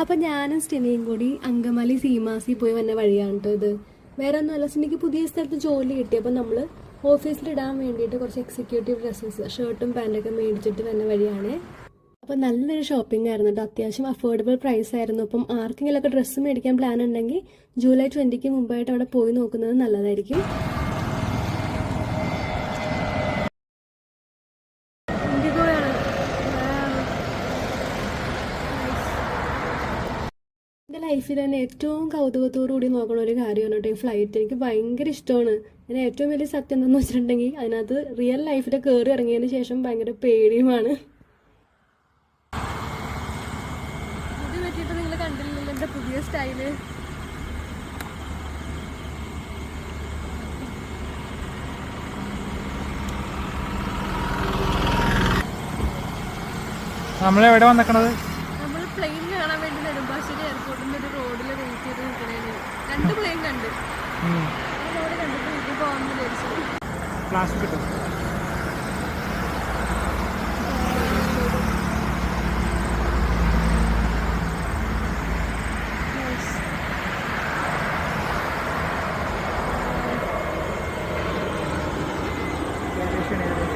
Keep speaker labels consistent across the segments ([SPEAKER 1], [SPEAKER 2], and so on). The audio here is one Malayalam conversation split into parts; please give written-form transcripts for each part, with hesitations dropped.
[SPEAKER 1] അപ്പൊ ഞാനും സ്റ്റിനിയും കൂടി അങ്കമാലി സീമാസി പോയി വന്ന വഴിയാണ് കേട്ടോ ഇത്. വേറെ ഒന്നുമല്ല, സ്റ്റിനിക്ക് പുതിയ സ്ഥലത്ത് ജോലി കിട്ടി. അപ്പൊ നമ്മള് ഓഫീസിലിടാൻ വേണ്ടിയിട്ട് കുറച്ച് എക്സിക്യൂട്ടീവ് ഡ്രസ്സസ്, ഷർട്ടും പാൻറ്റൊക്കെ മേടിച്ചിട്ട് വന്ന വഴിയാണ്. അപ്പോൾ നല്ലൊരു ഷോപ്പിംഗ് ആയിരുന്നു കേട്ടോ, അത്യാവശ്യം അഫോർഡബിൾ പ്രൈസ് ആയിരുന്നു. അപ്പം ആർക്കെങ്കിലുമൊക്കെ ഡ്രസ്സ് മേടിക്കാൻ പ്ലാൻ ഉണ്ടെങ്കിൽ ജൂലൈ 20 മുമ്പായിട്ട് അവിടെ പോയി നോക്കുന്നത് നല്ലതായിരിക്കും. എൻ്റെ ലൈഫിൽ തന്നെ ഏറ്റവും കൗതുകത്തോടുകൂടി നോക്കണ ഒരു കാര്യമാണ് കേട്ടോ ഈ ഫ്ലൈറ്റ്. എനിക്ക് ഭയങ്കര ഇഷ്ടമാണ്. ഞാൻ ഏറ്റവും വലിയ സത്യം എന്താണെന്ന് വെച്ചിട്ടുണ്ടെങ്കിൽ അതിനകത്ത് റിയൽ ലൈഫിൽ കയറി ഇറങ്ങിയതിന് ശേഷം ഭയങ്കര പേടിയുമാണ്. ഇത് പറ്റിയിട്ട് നിങ്ങൾ കണ്ടില്ലല്ലോ എൻ്റെ പുതിയ സ്റ്റൈല്.
[SPEAKER 2] നമ്മളെവിടെ വന്നിക്കണത്?
[SPEAKER 1] നമ്മൾ പ്ലെയിൻ കാണാൻ വേണ്ടി നെടുമ്പാശ്ശേരി എയർപോർട്ടിൻ്റെ ഒരു റോഡിൽ വെയിറ്റ് ചെയ്ത് നിൽക്കണേന് 2 പ്ലെയിൻ കണ്ട് റോഡ് കണ്ടിട്ട് വീട്ടിൽ പോകാമെന്ന് വിചാരിച്ചു.
[SPEAKER 2] ക്ലാസ് കിട്ടും.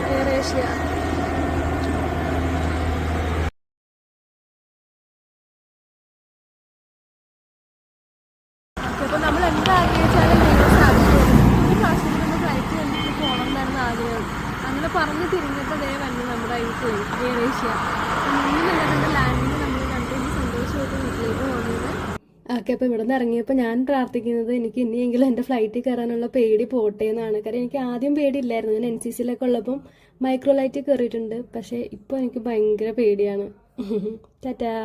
[SPEAKER 1] Air Asia. അപ്പോൾ നമ്മൾ എന്താ ആഗ്രഹിച്ചാലും ഈ പ്രാവശ്യത്തിൽ നമ്മൾ ഫ്ലൈറ്റ് കണ്ടിട്ട് പോകണം എന്നായിരുന്നു ആഗ്രഹം. അങ്ങനെ പറഞ്ഞ് തിരിഞ്ഞിട്ട് ദേ വന്നു നമ്മുടെ ഈ പോയി എയർ ഏഷ്യ. മുന്നിലുള്ള ലാൻഡിങ് നമ്മൾ കണ്ടിട്ട് സന്തോഷമായിട്ട് വീട്ടിലേക്ക് പോകുന്നത്. ഓക്കെ, അപ്പോൾ ഇവിടെ നിന്ന് ഇറങ്ങിയപ്പോൾ ഞാൻ പ്രാർത്ഥിക്കുന്നത് എനിക്ക് ഇനിയെങ്കിലും എൻ്റെ ഫ്ലൈറ്റിൽ കയറാനുള്ള പേടി പോട്ടെ എന്നാണ്. കാരണം എനിക്ക് ആദ്യം പേടിയില്ലായിരുന്നു. ഞാൻ NCCയിലൊക്കെ ഉള്ളപ്പം മൈക്രോ ലൈറ്റിൽ കയറിയിട്ടുണ്ട്. പക്ഷേ ഇപ്പോൾ എനിക്ക് ഭയങ്കര പേടിയാണ്. ടാറ്റാ.